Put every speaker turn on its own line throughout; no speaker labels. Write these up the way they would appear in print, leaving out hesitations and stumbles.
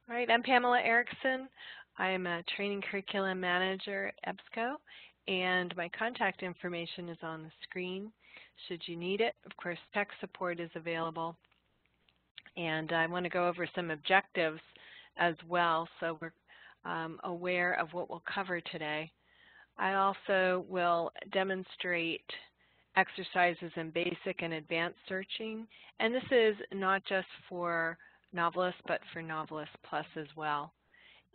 All right, I'm Pamela Erickson. I'm a Training Curriculum Manager at EBSCO, and my contact information is on the screen should you need it. Of course, tech support is available, and I want to go over some objectives as well so we're aware of what we'll cover today. I also will demonstrate exercises in basic and advanced searching, and this is not just for NoveList, but for NoveList Plus as well.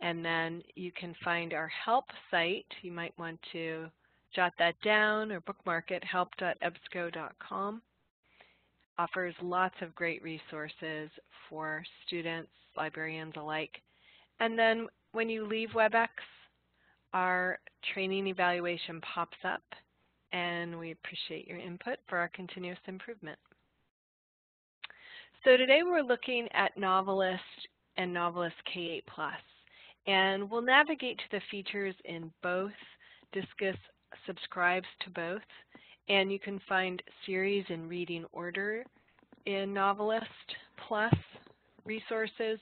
And then you can find our help site. You might want to jot that down or bookmark it, help.ebsco.com. Offers lots of great resources for students, librarians alike. And then when you leave WebEx, our training evaluation pops up, and we appreciate your input for our continuous improvement. So today we're looking at NoveList and NoveList K-8 Plus, and we'll navigate to the features in both. Discus subscribes to both, and you can find series in reading order in NoveList Plus resources.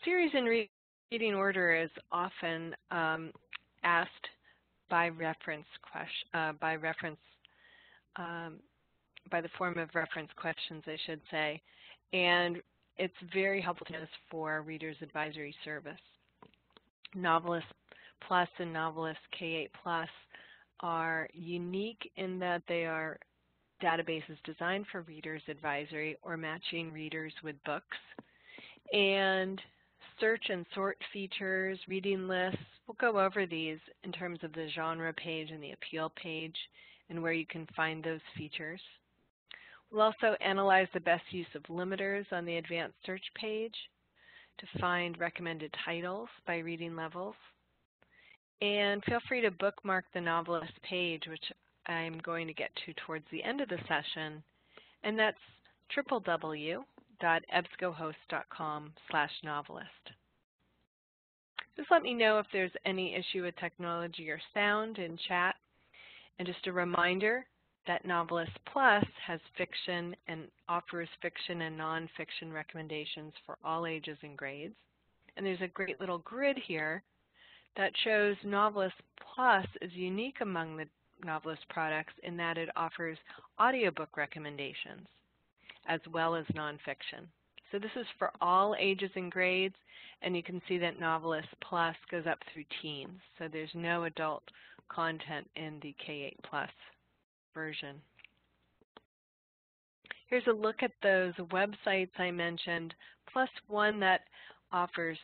Series in reading order is often asked by the form of reference questions, I should say, and it's very helpful to us for Reader's Advisory Service. NoveList Plus and NoveList K-8 Plus are unique in that they are databases designed for Reader's Advisory or matching readers with books. And search and sort features, reading lists, we'll go over these in terms of the genre page and the appeal page and where you can find those features. We'll also analyze the best use of limiters on the advanced search page to find recommended titles by reading levels. And feel free to bookmark the NoveList page, which I'm going to get to towards the end of the session, and that's www.ebscohost.com/novelist. Just let me know if there's any issue with technology or sound in chat. And just a reminder that NoveList Plus has fiction and offers fiction and nonfiction recommendations for all ages and grades. And there's a great little grid here that shows NoveList Plus is unique among the NoveList products in that it offers audiobook recommendations as well as nonfiction. So this is for all ages and grades, and you can see that NoveList Plus goes up through teens. So there's no adult content in the K-8 Plus version. Here's a look at those websites I mentioned, plus one that offers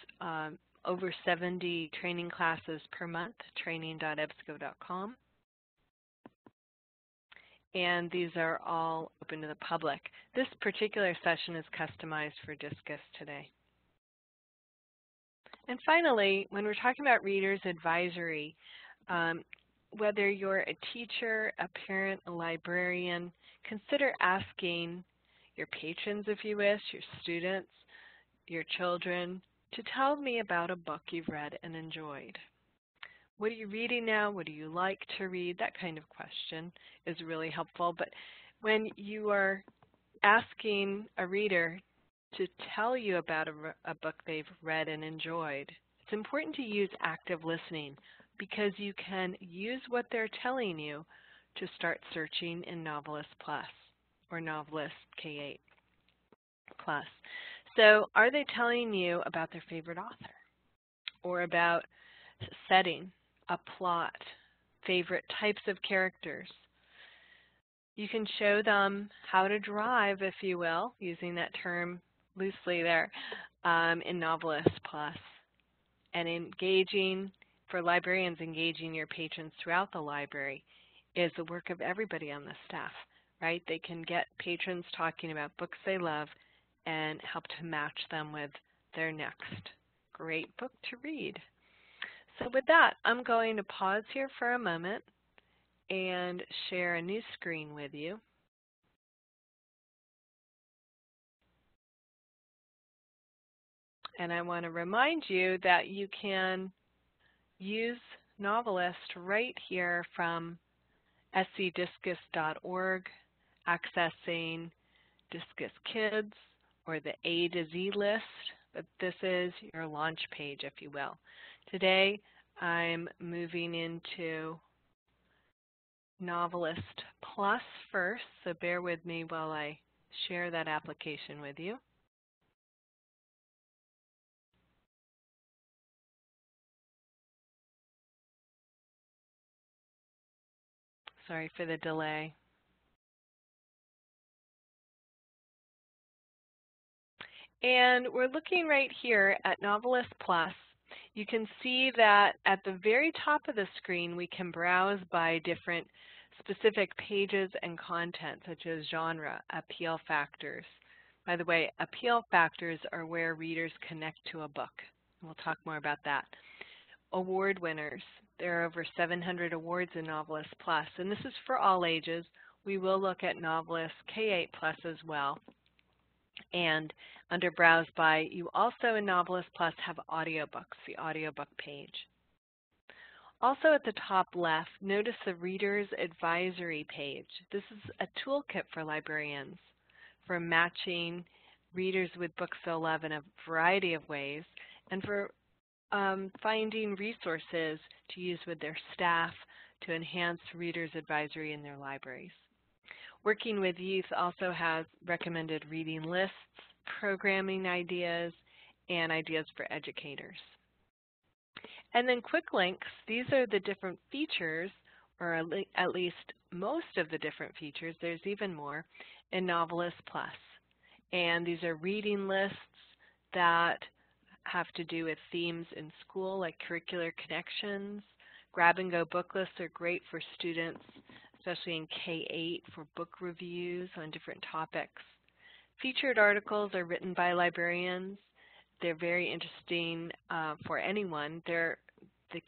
over 70 training classes per month, training.ebsco.com. And these are all open to the public. This particular session is customized for Discus today. And finally, when we're talking about Reader's Advisory, whether you're a teacher, a parent, a librarian, consider asking your patrons, if you wish, your students, your children, to tell me about a book you've read and enjoyed. What are you reading now? What do you like to read? That kind of question is really helpful. But when you are asking a reader to tell you about a book they've read and enjoyed, it's important to use active listening because you can use what they're telling you to start searching in NoveList Plus or NoveList K-8 Plus. So are they telling you about their favorite author or about setting, a plot, favorite types of characters? You can show them how to drive, if you will, using that term loosely there, in NoveList Plus. And engaging, for librarians, engaging your patrons throughout the library is the work of everybody on the staff, right? They can get patrons talking about books they love and help to match them with their next great book to read. So with that, I'm going to pause here for a moment and share a new screen with you. And I want to remind you that you can use NoveList right here from scdiscus.org, accessing Discus Kids or the A to Z list but this is your launch page, if you will. Today, I'm moving into NoveList Plus first, so bear with me while I share that application with you. Sorry for the delay. And we're looking right here at NoveList Plus. You can see that at the very top of the screen, we can browse by different specific pages and content, such as genre, appeal factors. By the way, appeal factors are where readers connect to a book. We'll talk more about that. Award winners. There are over 700 awards in NoveList Plus, and this is for all ages. We will look at NoveList K-8 Plus as well. And under Browse By, you also in NoveList Plus have audiobooks, the audiobook page. Also at the top left, notice the Reader's Advisory page. This is a toolkit for librarians for matching readers with books they'll love in a variety of ways, and for finding resources to use with their staff to enhance readers' advisory in their libraries. Working with Youth also has recommended reading lists, programming ideas, and ideas for educators. And then quick links. These are the different features, or at least most of the different features, there's even more, in NoveList Plus. And these are reading lists that have to do with themes in school, like curricular connections. Grab-and-go book lists are great for students, especially in K-8 for book reviews on different topics. Featured articles are written by librarians. They're very interesting for anyone. The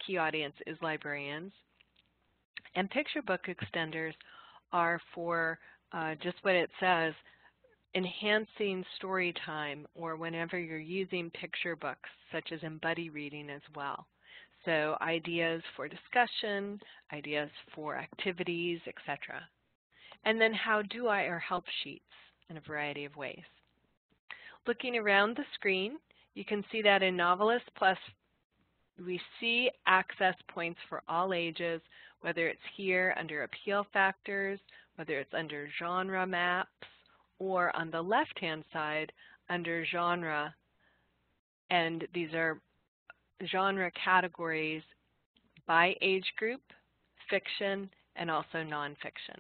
key audience is librarians. And picture book extenders are for just what it says, enhancing story time, or whenever you're using picture books, such as in buddy reading as well. So ideas for discussion, ideas for activities, etc. And then how do I or help sheets in a variety of ways. Looking around the screen, you can see that in NoveList Plus, we see access points for all ages, whether it's here under appeal factors, whether it's under genre maps, or on the left-hand side under genre. And these are genre categories by age group, fiction, and also nonfiction.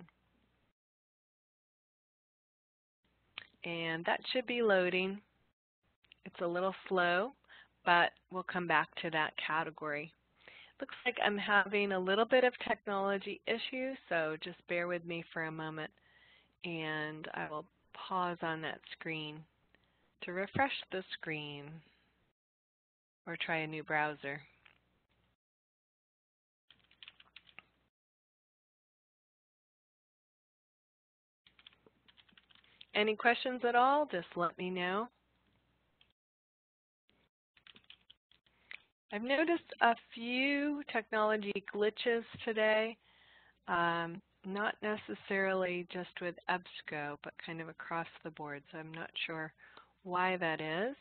And that should be loading. It's a little slow, but we'll come back to that category. Looks like I'm having a little bit of technology issues, so just bear with me for a moment, and I will pause on that screen to refresh the screen or try a new browser. Any questions at all? Just let me know. I've noticed a few technology glitches today, not necessarily just with EBSCO, but kind of across the board, so I'm not sure why that is.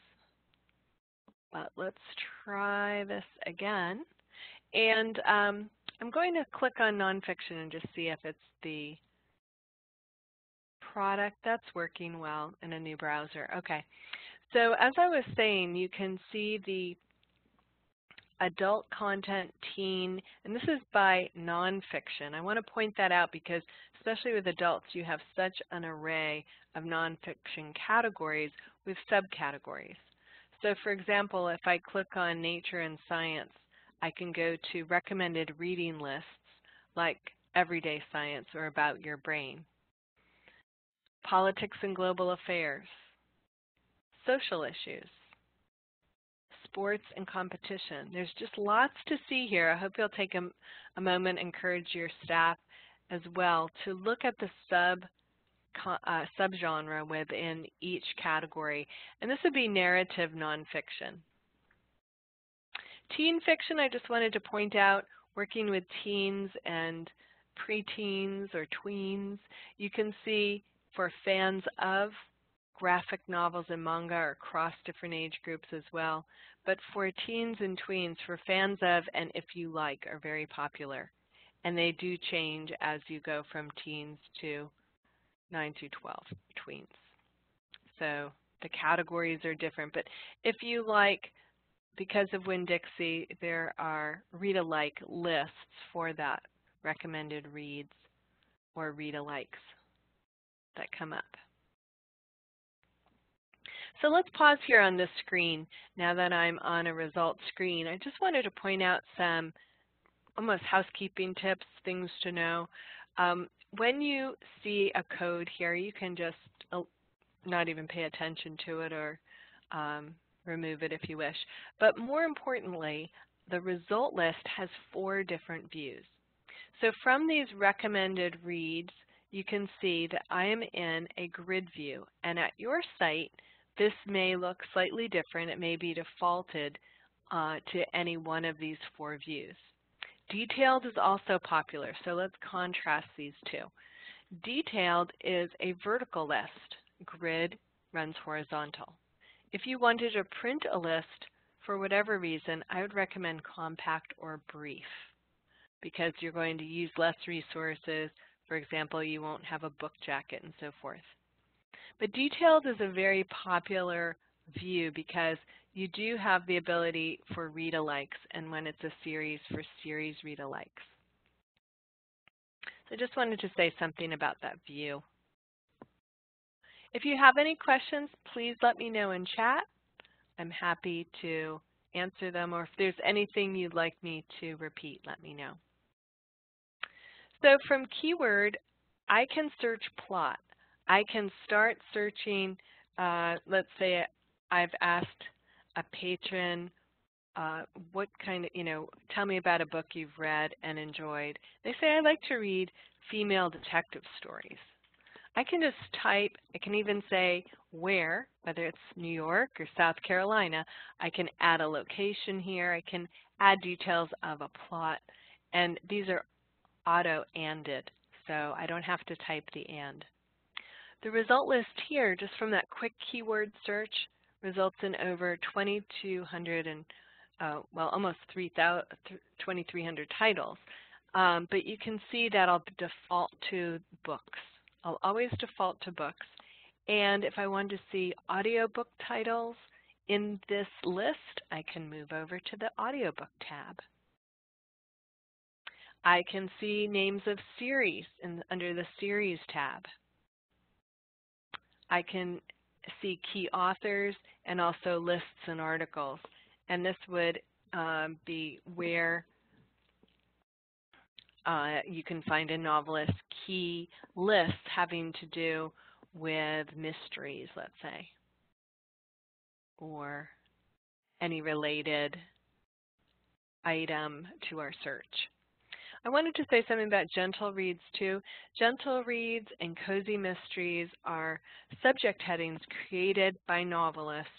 But let's try this again. And I'm going to click on nonfiction and just see if it's the product that's working well in a new browser. Okay, so as I was saying, you can see the adult content, teen, and this is by nonfiction. I want to point that out because especially with adults, you have such an array of nonfiction categories with subcategories. So for example, if I click on nature and science, I can go to recommended reading lists like everyday science or about your brain, politics and global affairs, social issues, sports and competition. There's just lots to see here. I hope you'll take a moment and encourage your staff as well to look at the subgenre within each category. And this would be narrative nonfiction. Teen fiction, I just wanted to point out, working with teens and preteens or tweens, you can see for fans of graphic novels and manga are across different age groups as well. But for teens and tweens, for fans of and if you like, are very popular. And they do change as you go from teens to 9 through 12 tweens. So the categories are different. But if you like, because of Winn-Dixie, there are read-alike lists for that, recommended reads or read-alikes that come up. So let's pause here on this screen now that I'm on a results screen. I just wanted to point out some almost housekeeping tips, things to know. When you see a code here, you can just not even pay attention to it or remove it if you wish. But more importantly, the result list has 4 different views. So from these recommended reads, you can see that I am in a grid view. And at your site, this may look slightly different. It may be defaulted to any one of these 4 views. Detailed is also popular, so let's contrast these two. Detailed is a vertical list. Grid runs horizontal. If you wanted to print a list, for whatever reason, I would recommend compact or brief because you're going to use less resources. For example, you won't have a book jacket and so forth. But detailed is a very popular view because you do have the ability for read-alikes, and when it's a series, for series read-alikes. So I just wanted to say something about that view. If you have any questions, please let me know in chat. I'm happy to answer them, or if there's anything you'd like me to repeat, let me know. So from keyword, I can search plot. I can start searching, let's say I've asked a patron, what kind of, tell me about a book you've read and enjoyed. They say, I like to read female detective stories. I can just type, I can even say where, whether it's New York or South Carolina. I can add a location here. I can add details of a plot. And these are auto-anded, so I don't have to type the and. The result list here, just from that quick keyword search, results in over 2,200 and, well, almost 2,300 titles. But you can see that I'll default to books. I'll always default to books. And if I want to see audiobook titles in this list, I can move over to the audiobook tab. I can see names of series under the series tab. I can see key authors and also lists and articles. And this would be where you can find a novelist key list having to do with mysteries, let's say, or any related item to our search. I wanted to say something about gentle reads too. Gentle reads and cozy mysteries are subject headings created by novelists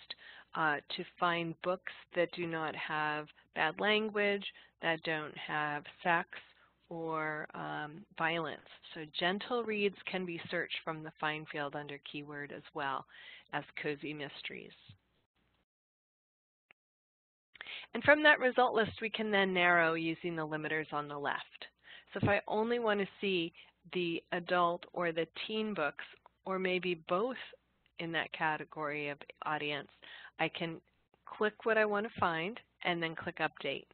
to find books that do not have bad language, that don't have sex or violence. So gentle reads can be searched from the find field under keyword as well as cozy mysteries. And from that result list, we can then narrow using the limiters on the left. So if I only want to see the adult or the teen books, or maybe both in that category of audience, I can click what I want to find and then click Update.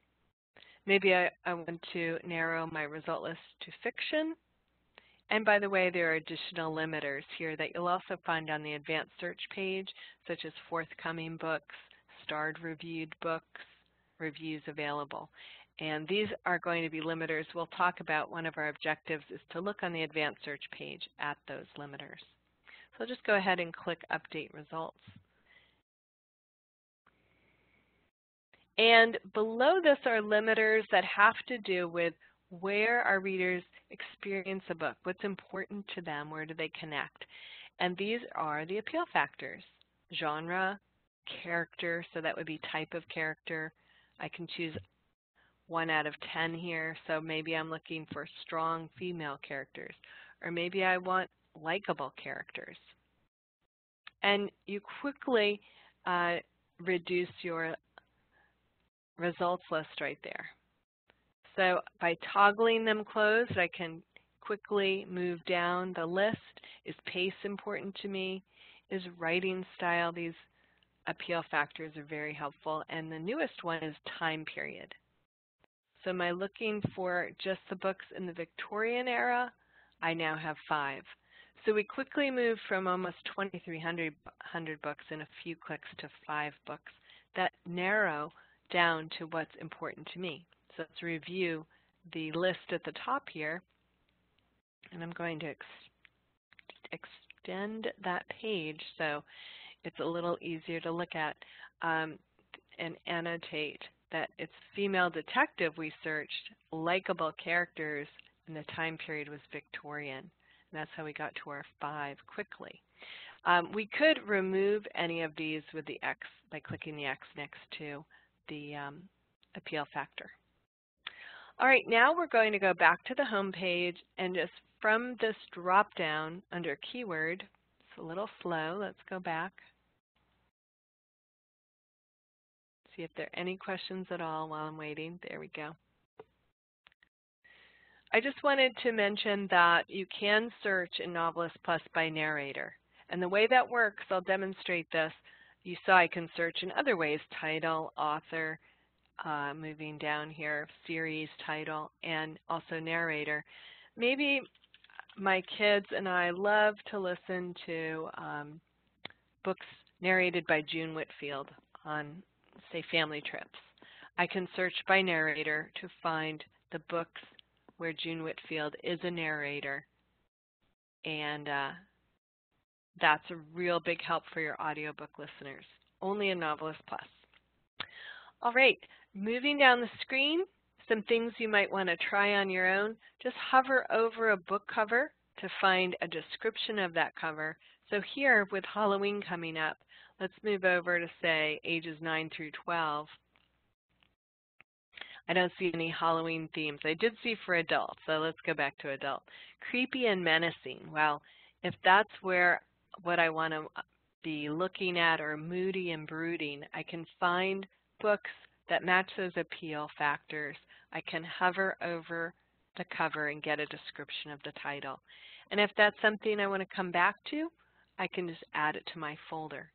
Maybe I want to narrow my result list to fiction. And by the way, there are additional limiters here that you'll also find on the advanced search page, such as forthcoming books, starred reviewed books, reviews available. And these are going to be limiters we'll talk about. One of our objectives is to look on the advanced search page at those limiters. So I'll just go ahead and click Update Results. And below this are limiters that have to do with where our readers experience a book, what's important to them, where do they connect. And these are the appeal factors: genre, character, so that would be type of character. I can choose 1 out of 10 here, so maybe I'm looking for strong female characters, or maybe I want likable characters. and you quickly reduce your results list right there. So by toggling them closed, I can quickly move down the list. Is pace important to me? Is writing style? These appeal factors are very helpful. And the newest one is time period. So am I looking for just the books in the Victorian era? I now have 5. So we quickly move from almost 2,300 books in a few clicks to 5 books that narrow down to what's important to me. So let's review the list at the top here. And I'm going to extend that page so it's a little easier to look at and annotate that it's female detective we searched, likable characters, and the time period was Victorian. And that's how we got to our 5 quickly. We could remove any of these with the X by clicking the X next to the appeal factor. All right, now we're going to go back to the home page and just from this drop down under keyword, it's a little slow, let's go back. See if there are any questions at all while I'm waiting. There we go. I just wanted to mention that you can search in NoveList Plus by narrator. And the way that works, I'll demonstrate this. You saw I can search in other ways, title, author, moving down here, series, title, and also narrator. Maybe my kids and I love to listen to books narrated by June Whitfield on, say, family trips. I can search by narrator to find the books where June Whitfield is a narrator, and that's a real big help for your audiobook listeners, only in NoveList Plus. All right, moving down the screen, some things you might want to try on your own. Just hover over a book cover to find a description of that cover. So here, with Halloween coming up, let's move over to, say, ages 9 through 12. I don't see any Halloween themes. I did see for adults, so let's go back to adult. Creepy and menacing. Well, if that's what I want to be looking at, or moody and brooding, I can find books that match those appeal factors. I can hover over the cover and get a description of the title. And if that's something I want to come back to, I can just add it to my folder.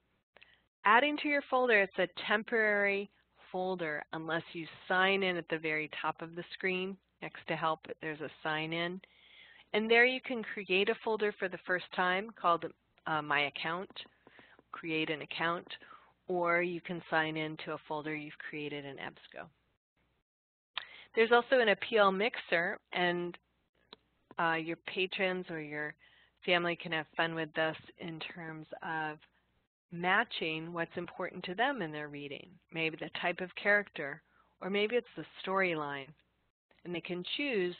Adding to your folder, it's a temporary folder unless you sign in at the very top of the screen. Next to help, there's a sign in. And there you can create a folder for the first time called My Account, create an account, or you can sign into a folder you've created in EBSCO. There's also an appeal mixer, and your patrons or your family can have fun with this in terms of matching what's important to them in their reading, maybe the type of character, or maybe it's the storyline. And they can choose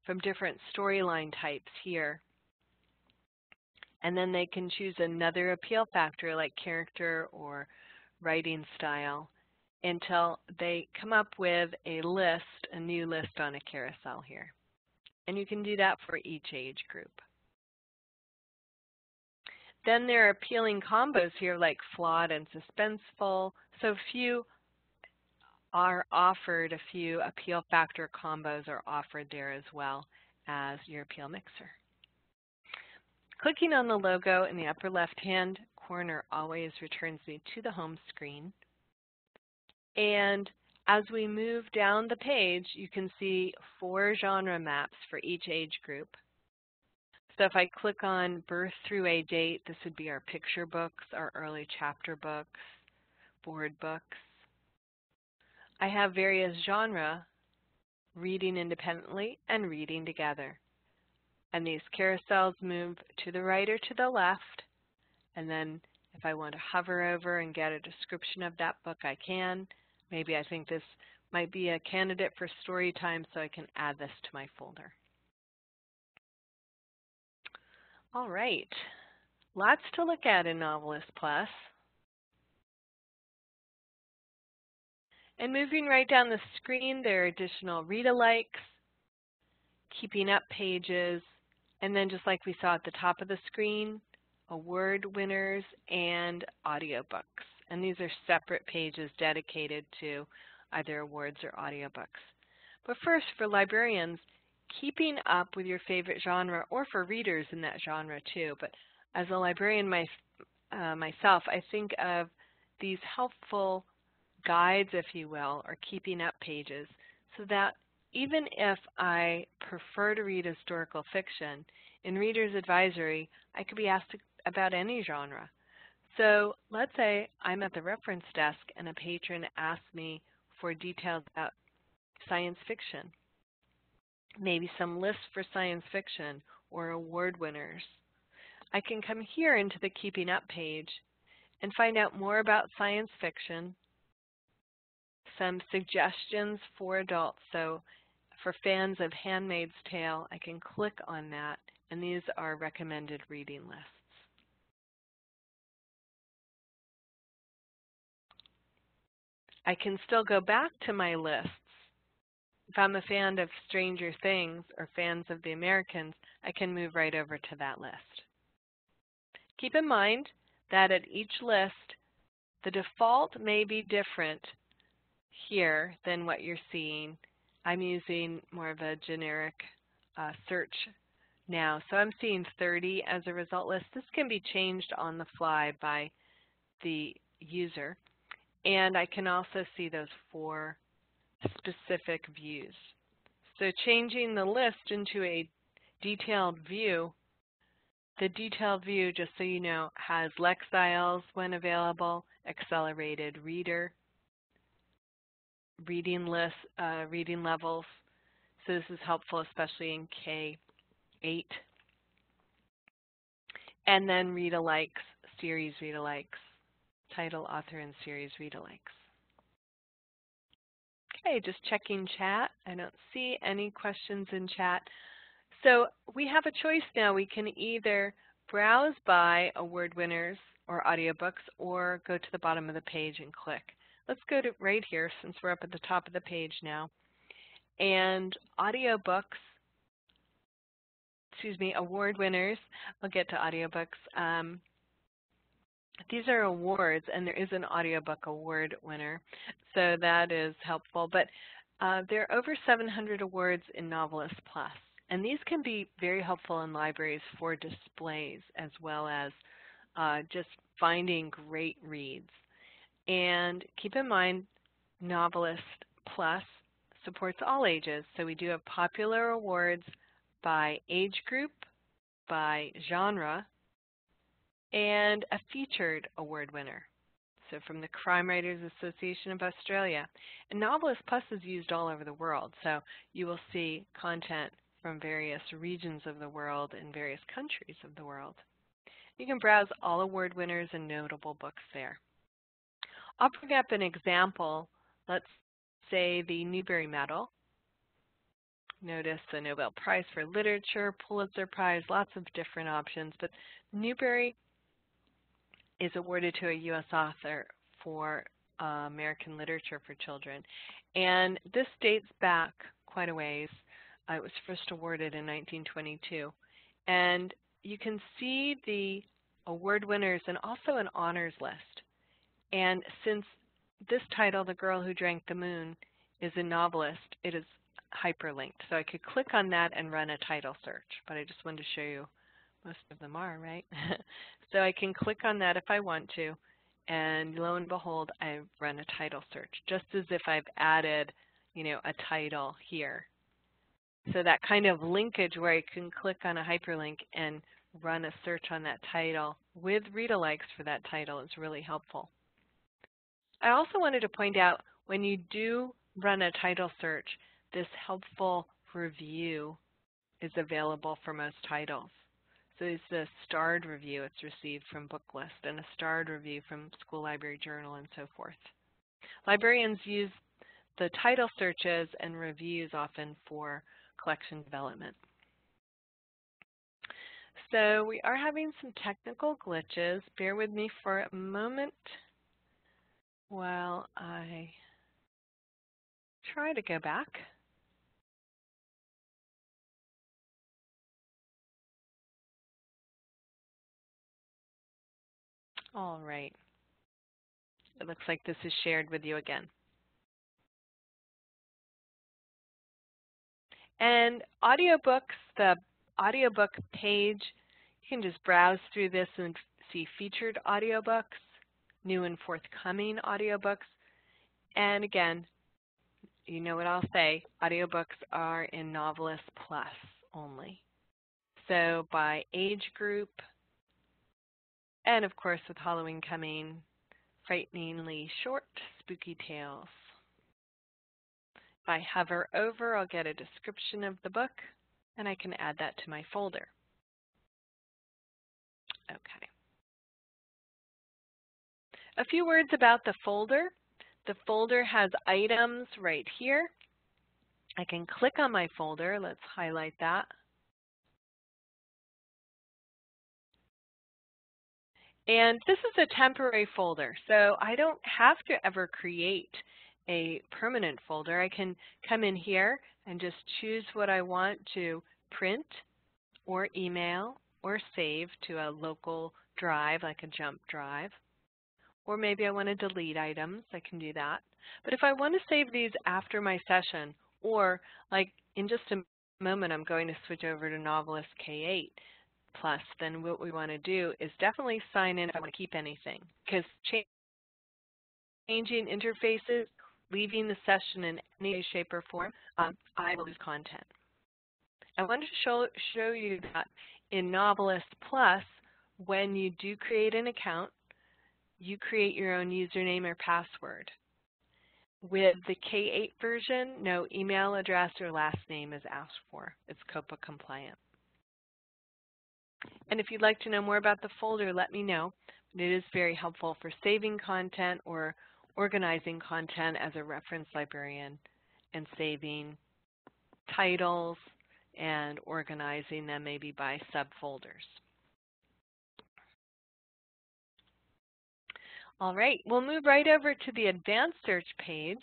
from different storyline types here. And then they can choose another appeal factor like character or writing style until they come up with a list, a new list on a carousel here. And you can do that for each age group. Then there are appealing combos here like flawed and suspenseful. So few are offered, a few appeal factor combos are offered there as well as your appeal mixer. Clicking on the logo in the upper left-hand corner always returns me to the home screen. And as we move down the page, you can see 4 genre maps for each age group. So if I click on birth through age 8, this would be our picture books, our early chapter books, board books. I have various genre, reading independently and reading together. And these carousels move to the right or to the left. And then if I want to hover over and get a description of that book, I can. Maybe I think this might be a candidate for story time, so I can add this to my folder. All right, lots to look at in NoveList Plus. And moving right down the screen, there are additional read-alikes, keeping up pages, and then just like we saw at the top of the screen, award winners, and audiobooks. And these are separate pages dedicated to either awards or audiobooks. But first, for librarians, keeping up with your favorite genre, or for readers in that genre too. But as a librarian myself, I think of these helpful guides, if you will, or keeping up pages, so that even if I prefer to read historical fiction, in Reader's Advisory, I could be asked about any genre. So let's say I'm at the reference desk and a patron asks me for details about science fiction, maybe some lists for science fiction or award winners. I can come here into the Keeping Up page and find out more about science fiction, some suggestions for adults. So for fans of Handmaid's Tale, I can click on that, and these are recommended reading lists. I can still go back to my lists. If I'm a fan of Stranger Things or fans of The Americans, I can move right over to that list. Keep in mind that at each list, the default may be different here than what you're seeing. I'm using more of a generic search now. So I'm seeing 30 as a result list. This can be changed on the fly by the user. And I can also see those 4 specific views. So changing the list into a detailed view, the detailed view, just so you know, has Lexiles when available, accelerated reader, reading list, reading levels. So this is helpful, especially in K-8. And then read-alikes, series read-alikes, title, author, and series read-alikes. Okay, just checking chat. I don't see any questions in chat. So we have a choice now. We can either browse by award winners or audiobooks, or go to the bottom of the page and click. Let's go to right here, since we're up at the top of the page now. And audiobooks, award winners. I'll get to audiobooks. These are awards, and there is an audiobook award winner, so that is helpful. But there are over 700 awards in NoveList Plus, and these can be very helpful in libraries for displays as well as just finding great reads. And keep in mind, NoveList Plus supports all ages, so we do have popular awards by age group, by genre, and a featured award winner, so from the Crime Writers Association of Australia. And NoveList Plus is used all over the world, so you will see content from various regions of the world and various countries of the world. You can browse all award winners and notable books there. I'll bring up an example. Let's say the Newbery Medal. Notice the Nobel Prize for Literature, Pulitzer Prize, lots of different options, but Newbery is awarded to a U.S. author for American literature for children. And this dates back quite a ways. It was first awarded in 1922. And you can see the award winners and also an honors list. And since this title, The Girl Who Drank the Moon, is a novelist, it is hyperlinked. So I could click on that and run a title search, but I just wanted to show you most of them are, right? So I can click on that if I want to, and lo and behold, I run a title search, just as if I've added, a title here. So that kind of linkage where I can click on a hyperlink and run a search on that title with read-alikes for that title is really helpful. I also wanted to point out, when you do run a title search, this helpful review is available for most titles. So it's a starred review it's received from Booklist, and a starred review from School Library Journal, and so forth. Librarians use the title searches and reviews often for collection development. So we are having some technical glitches. Bear with me for a moment while I try to go back. All right. It looks like this is shared with you again. And audiobooks, the audiobook page, you can just browse through this and see featured audiobooks, new and forthcoming audiobooks. And again, you know what I'll say, audiobooks are in NoveList Plus only. So by age group, and of course with Halloween coming, frighteningly short, spooky tales. If I hover over, I'll get a description of the book, and I can add that to my folder. Okay. A few words about the folder. The folder has items right here. I can click on my folder. Let's highlight that. And this is a temporary folder, so I don't have to ever create a permanent folder. I can come in here and just choose what I want to print or email or save to a local drive, like a jump drive. Or maybe I want to delete items. I can do that. But if I want to save these after my session, or like in just a moment I'm going to switch over to NoveList K-8 Plus, then what we want to do is definitely sign in if I want to keep anything. Because changing interfaces, leaving the session in any way, shape, or form, I will lose content. I wanted to show you that in NoveList Plus, when you do create an account, you create your own username or password. With the K-8 version, no email address or last name is asked for. It's COPPA compliant. And if you'd like to know more about the folder, let me know. It is very helpful for saving content or organizing content as a reference librarian and saving titles and organizing them maybe by subfolders. All right, we'll move right over to the advanced search page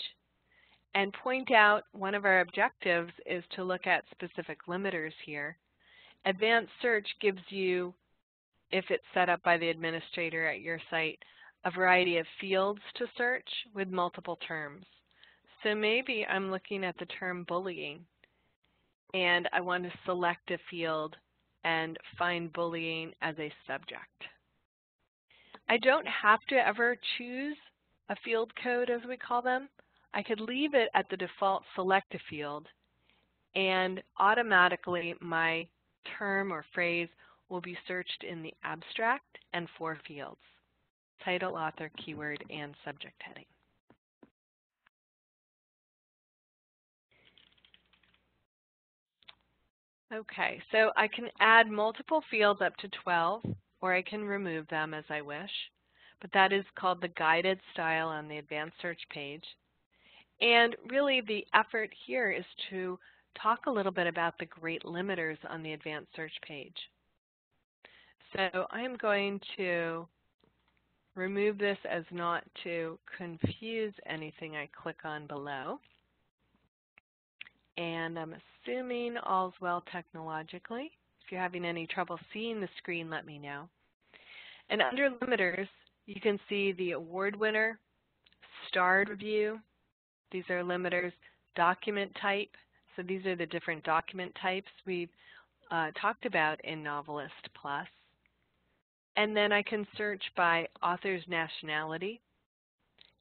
and point out one of our objectives is to look at specific limiters here. Advanced search gives you, if it's set up by the administrator at your site, a variety of fields to search with multiple terms. So maybe I'm looking at the term bullying and I want to select a field and find bullying as a subject. I don't have to ever choose a field code, as we call them. I could leave it at the default select a field, and automatically my term or phrase will be searched in the abstract and 4 fields: title, author, keyword, and subject heading. Okay, so I can add multiple fields up to 12, or I can remove them as I wish. But that is called the guided style on the advanced search page. And really the effort here is to talk a little bit about the great limiters on the advanced search page. So I am going to remove this as not to confuse anything I click on below. And I'm assuming all's well technologically. If you're having any trouble seeing the screen, let me know. And under limiters, you can see the award winner, starred review. These are limiters. Document type. So these are the different document types we've talked about in NoveList Plus. And then I can search by author's nationality.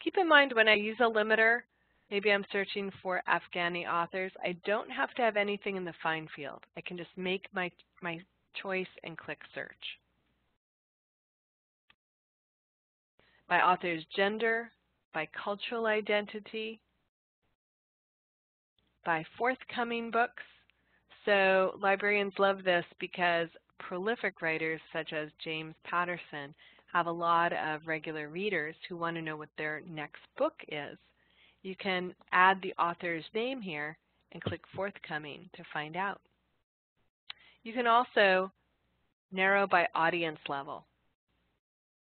Keep in mind when I use a limiter, maybe I'm searching for Afghani authors, I don't have to have anything in the find field. I can just make my choice and click search. By author's gender, by cultural identity, by forthcoming books. So librarians love this because prolific writers such as James Patterson have a lot of regular readers who want to know what their next book is. You can add the author's name here and click forthcoming to find out. You can also narrow by audience level.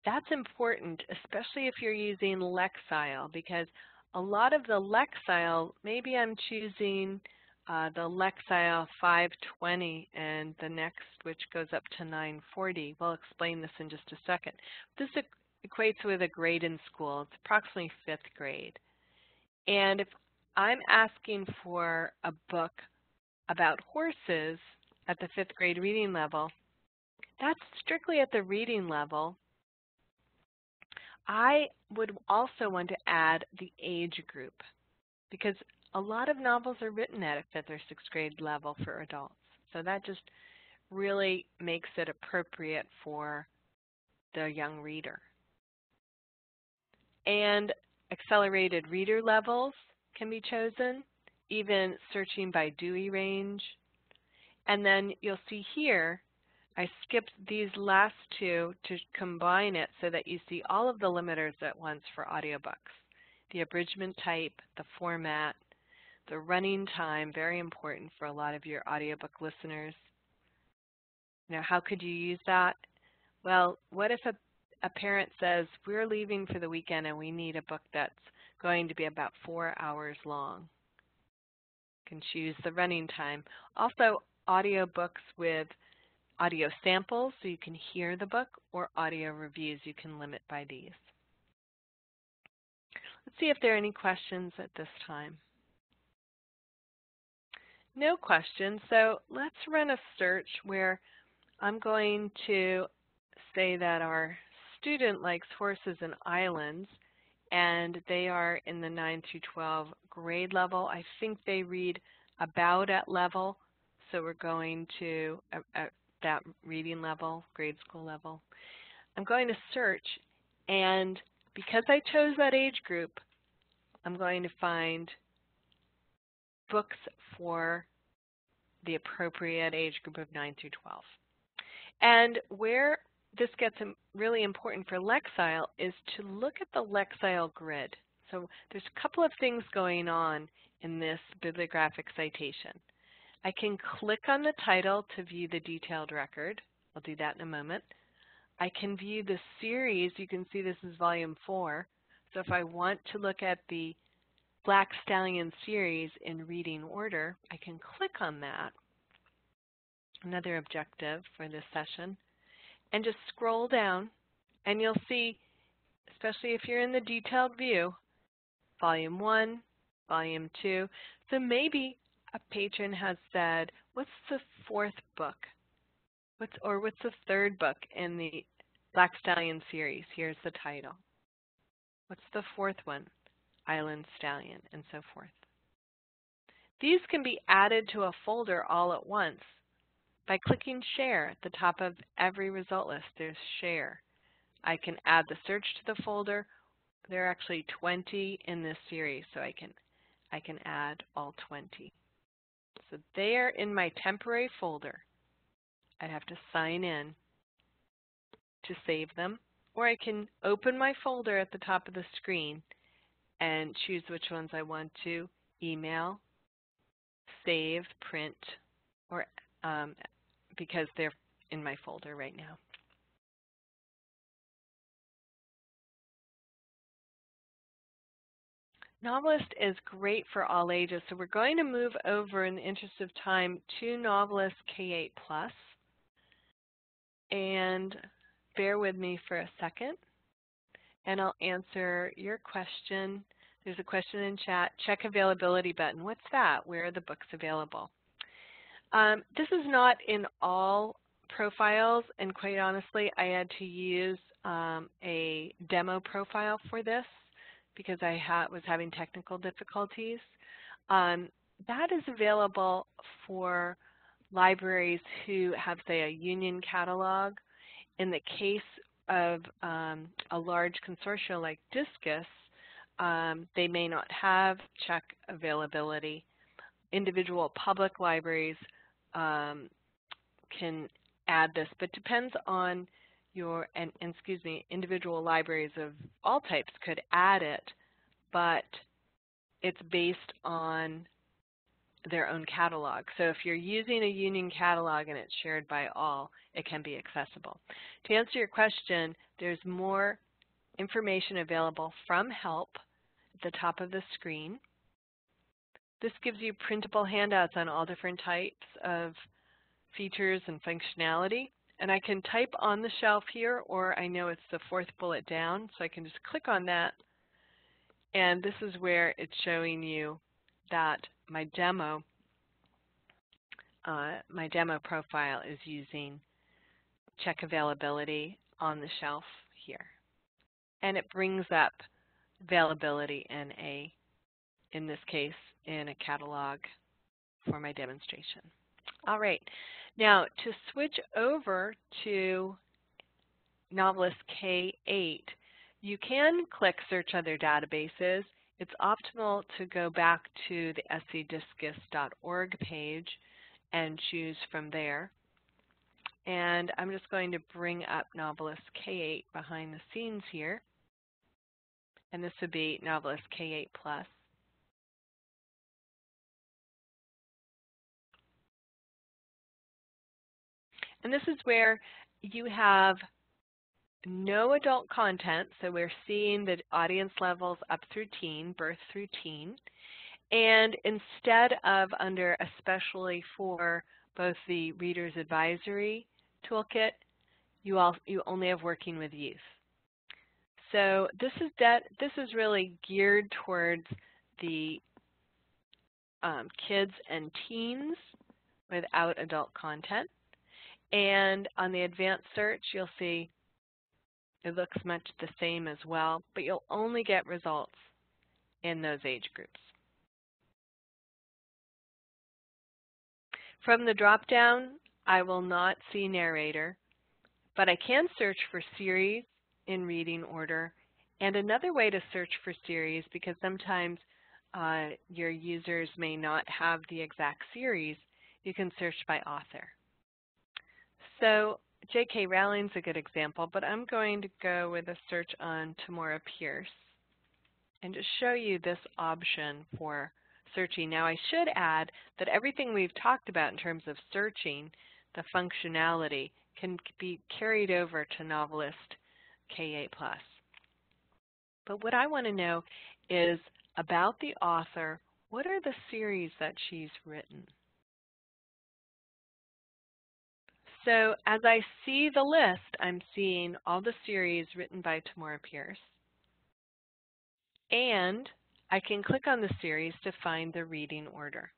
That's important, especially if you're using Lexile, because a lot of the Lexile, maybe I'm choosing the Lexile 520 and the next, which goes up to 940. We'll explain this in just a second. This equates with a grade in school. It's approximately 5th grade. And if I'm asking for a book about horses at the 5th grade reading level, that's strictly at the reading level. I would also want to add the age group because a lot of novels are written at a 5th or 6th grade level for adults. So that just really makes it appropriate for the young reader. And accelerated reader levels can be chosen, even searching by Dewey range. And then you'll see here, I skipped these last two to combine it so that you see all of the limiters at once for audiobooks. The abridgment type, the format, the running time, very important for a lot of your audiobook listeners. Now, how could you use that? Well, what if a parent says, we're leaving for the weekend and we need a book that's going to be about 4 hours long? You can choose the running time. Also, audiobooks with audio samples so you can hear the book, or audio reviews you can limit by these. Let's see if there are any questions at this time. No questions, so let's run a search where I'm going to say that our student likes horses and islands, and they are in the 9 through 12 grade level. I think they read about at level, so we're going to at that reading level, grade school level. I'm going to search, and because I chose that age group, I'm going to find books for the appropriate age group of 9 through 12. And where this gets really important for Lexile is to look at the Lexile Grid. So there's a couple of things going on in this bibliographic citation. I can click on the title to view the detailed record. I'll do that in a moment. I can view the series. You can see this is volume 4. So if I want to look at the Black Stallion series in reading order, I can click on that. Another objective for this session. And just scroll down, and you'll see, especially if you're in the detailed view, volume 1, volume 2. So maybe a patron has said, what's the 4th book? What's the 3rd book in the Black Stallion series? Here's the title. What's the 4th one? Island Stallion, and so forth. These can be added to a folder all at once by clicking Share at the top of every result list. There's Share. I can add the search to the folder. There are actually 20 in this series, so I can add all 20. So they are in my temporary folder. I'd have to sign in to save them, or I can open my folder at the top of the screen and choose which ones I want to email, save, print, or because they're in my folder right now. NoveList is great for all ages, so we're going to move over in the interest of time to NoveList K-8 Plus. And bear with me for a second, and I'll answer your question. There's a question in chat. Check availability button. What's that? Where are the books available? This is not in all profiles, and quite honestly, I had to use a demo profile for this because I was having technical difficulties. That is available for libraries who have, say, a union catalog. In the case of a large consortium like Discus, they may not have check availability. Individual public libraries can add this, but depends on your, individual libraries of all types could add it, but it's based on their own catalog. So if you're using a union catalog and it's shared by all, it can be accessible. To answer your question, there's more information available from help at the top of the screen. This gives you printable handouts on all different types of features and functionality, And I can type on the shelf here, or I know it's the 4th bullet down, so I can just click on that. And this is where it's showing you that my demo profile is using check availability on the shelf here. And it brings up availability in this case, in a catalog for my demonstration. All right, now to switch over to NoveList K-8, you can click Search Other Databases. It's optimal to go back to the scdiscus.org page and choose from there. And I'm just going to bring up NoveList K-8 behind the scenes here. And this would be NoveList K-8 Plus. And this is where you have no adult content, so we're seeing the audience levels up through teen, birth through teen. And instead of under especially for both the Reader's Advisory Toolkit, you only have working with youth. So this is really geared towards the kids and teens without adult content. And on the advanced search, you'll see it looks much the same as well, but you'll only get results in those age groups. From the drop-down, I will not see Narrator, but I can search for series in reading order. And another way to search for series, because sometimes your users may not have the exact series, you can search by author. So J.K. Rowling's a good example, but I'm going to go with a search on Tamora Pierce and just show you this option for searching. Now I should add that everything we've talked about in terms of searching, the functionality, can be carried over to NoveList K-8 Plus. But what I want to know is about the author, what are the series that she's written? So as I see the list, I'm seeing all the series written by Tamora Pierce. And I can click on the series to find the reading order.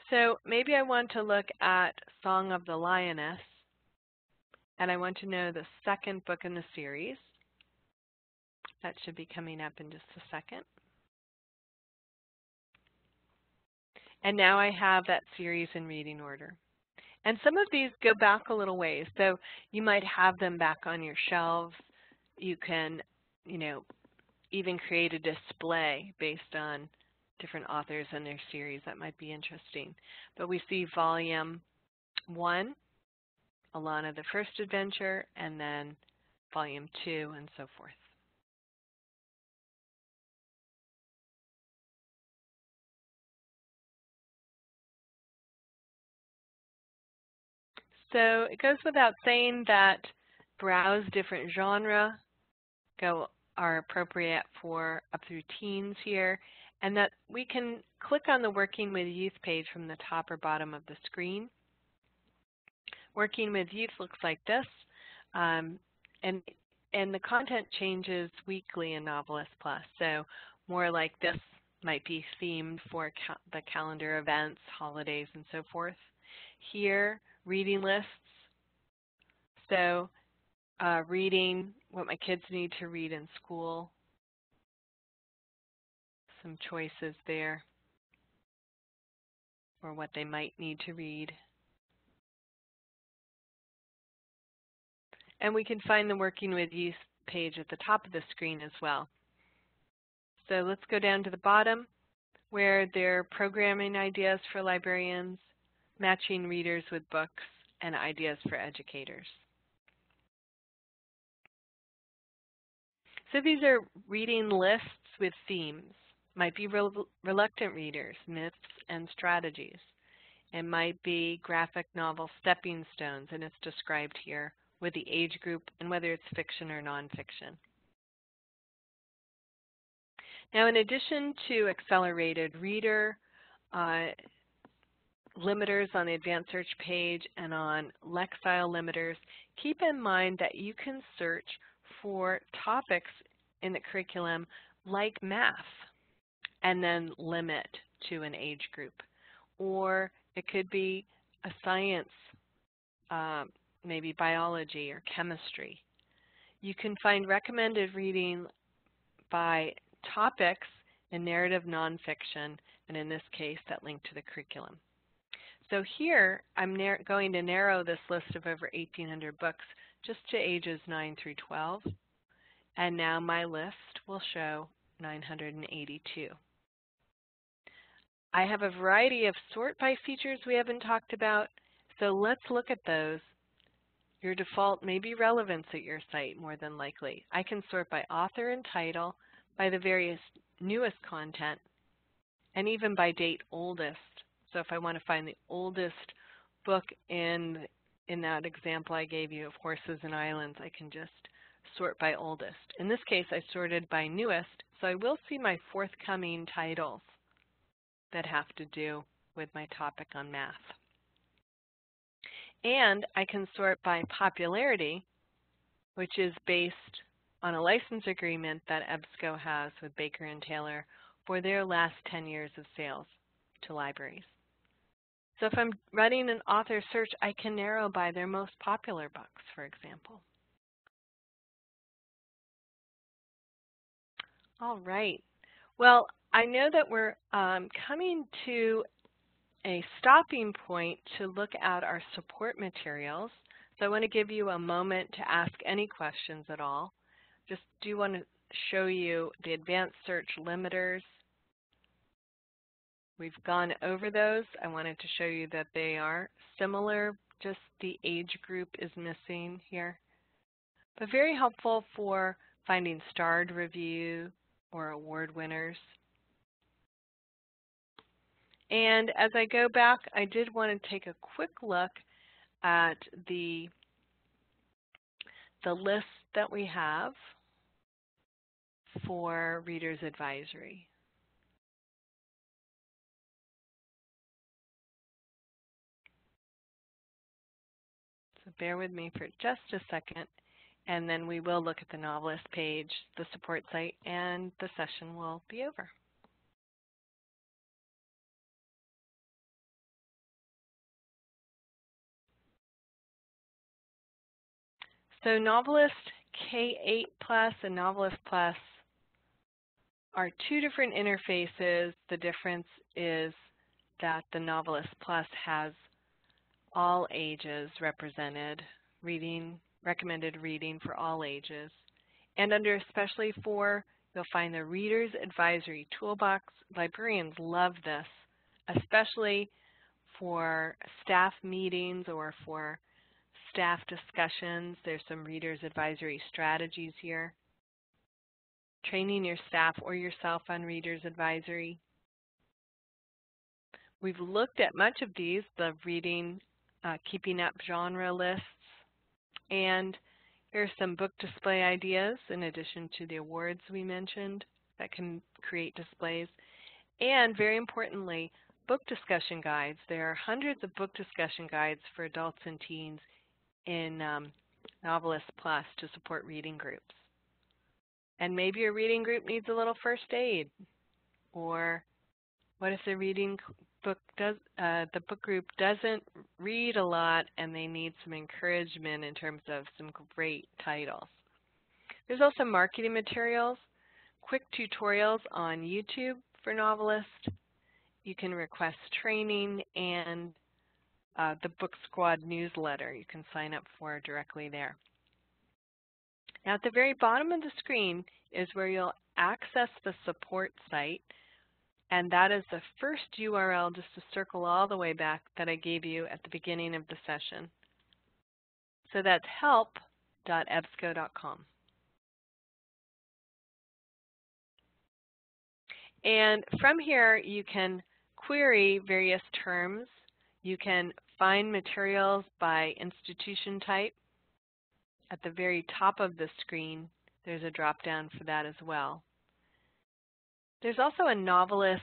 So maybe I want to look at Song of the Lioness, and I want to know the 2nd book in the series. That should be coming up in just a second. And now I have that series in reading order. And some of these go back a little ways. So you might have them back on your shelves. You can, even create a display based on different authors and their series. That might be interesting. But we see Volume 1, Alana the First Adventure, and then Volume 2, and so forth. So it goes without saying that browse different genre are appropriate for up through teens here, and that we can click on the Working with Youth page from the top or bottom of the screen. Working with Youth looks like this, and the content changes weekly in NoveList Plus. So more like this might be themed for the calendar events, holidays, and so forth. Here, reading lists. So reading what my kids need to read in school. Some choices there, or what they might need to read. And we can find the Working with Youth page at the top of the screen as well. So let's go down to the bottom where there are programming ideas for librarians, matching readers with books, and ideas for educators. So these are reading lists with themes. Might be reluctant readers, myths and strategies. It might be graphic novel stepping stones, and it's described here with the age group and whether it's fiction or nonfiction. Now, in addition to accelerated reader, limiters on the advanced search page and on Lexile limiters, keep in mind that you can search for topics in the curriculum like math and then limit to an age group. Or it could be a science, maybe biology or chemistry. You can find recommended reading by topics in narrative nonfiction, and in this case, that link to the curriculum. So here, I'm going to narrow this list of over 1,800 books just to ages 9 through 12. And now my list will show 982. I have a variety of sort by features we haven't talked about, so let's look at those. Your default may be relevance at your site more than likely. I can sort by author and title, by the various newest content, and even by date oldest. So if I want to find the oldest book in that example I gave you of Horses and Islands, I can just sort by oldest. In this case, I sorted by newest, so I will see my forthcoming titles that have to do with my topic on math. And I can sort by popularity, which is based on a license agreement that EBSCO has with Baker and Taylor for their last 10 years of sales to libraries. So if I'm running an author search, I can narrow by their most popular books, for example. All right. Well, I know that we're coming to a stopping point to look at our support materials. So I want to give you a moment to ask any questions at all. Just do want to show you the advanced search limiters. We've gone over those. I wanted to show you that they are similar, just the age group is missing here. But very helpful for finding starred review or award winners. And as I go back, I did want to take a quick look at the list that we have for Reader's Advisory. So bear with me for just a second, and then we will look at the NoveList page, the support site, and the session will be over. So NoveList K-8 Plus and NoveList Plus are two different interfaces. The difference is that the NoveList Plus has all ages represented, recommended reading for all ages. And under Especially For, you'll find the Reader's Advisory Toolbox. Librarians love this, especially for staff meetings or for staff discussions. There's some Reader's Advisory strategies here. Training your staff or yourself on Reader's Advisory. We've looked at much of these, the reading, keeping up genre lists, and here are some book display ideas in addition to the awards we mentioned that can create displays. And very importantly, book discussion guides. There are hundreds of book discussion guides for adults and teens in NoveList Plus to support reading groups. And maybe your reading group needs a little first aid. Or what if the book group doesn't read a lot and they need some encouragement in terms of some great titles. There's also marketing materials, quick tutorials on YouTube for NoveList. You can request training, and the Book Squad newsletter you can sign up for directly there. Now at the very bottom of the screen is where you'll access the support site, and that is the first URL, just to circle all the way back, that I gave you at the beginning of the session. So that's help.ebsco.com. And from here you can query various terms. You can find materials by institution type. At the very top of the screen, there's a drop-down for that as well. There's also a NoveList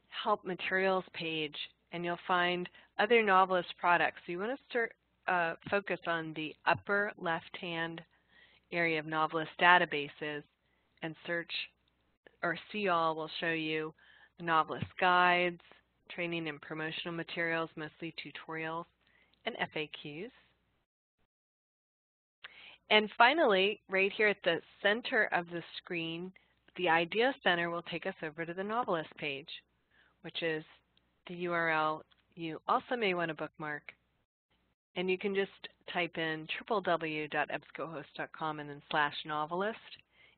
Help Materials page, and you'll find other NoveList products. So you want to focus on the upper left-hand area of NoveList databases, and search, or See All will show you the NoveList guides, training and promotional materials, mostly tutorials, and FAQs. And finally, right here at the center of the screen, the Idea Center will take us over to the NoveList page, which is the URL you also may want to bookmark. And you can just type in www.ebscohost.com and then /novelist.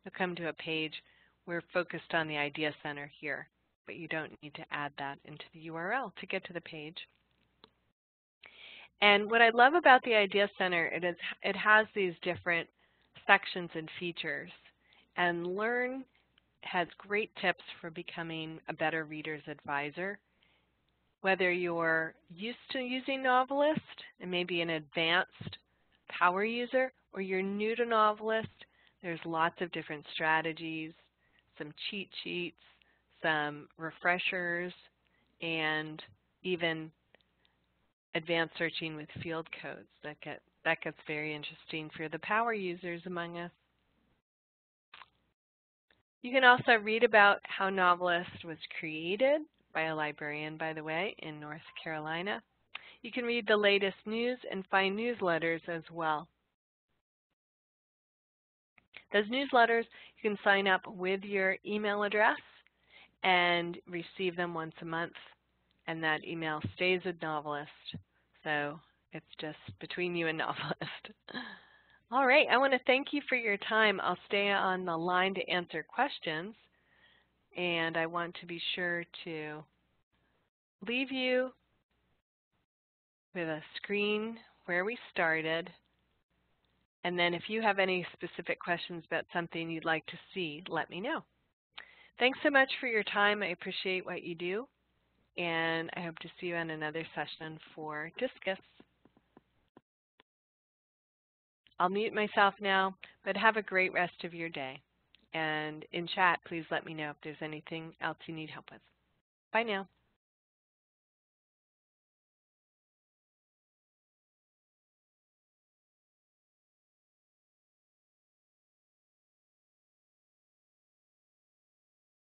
You'll come to a page. We're focused on the Idea Center here, but you don't need to add that into the URL to get to the page. And what I love about the Idea Center, it has these different sections and features. And Learn has great tips for becoming a better reader's advisor. Whether you're used to using NoveList and maybe an advanced power user, or you're new to NoveList, there's lots of different strategies, some cheat sheets, some refreshers, and even advanced searching with field codes. That gets very interesting for the power users among us. You can also read about how NoveList was created by a librarian, by the way, in North Carolina. You can read the latest news and find newsletters as well. Those newsletters, you can sign up with your email address and receive them once a month, and that email stays with NoveList. So it's just between you and NoveList. All right, I want to thank you for your time. I'll stay on the line to answer questions, and I want to be sure to leave you with a screen where we started. And then if you have any specific questions about something you'd like to see, let me know. Thanks so much for your time. I appreciate what you do, and I hope to see you on another session for Discus. I'll mute myself now, but have a great rest of your day. And in chat, please let me know if there's anything else you need help with. Bye now.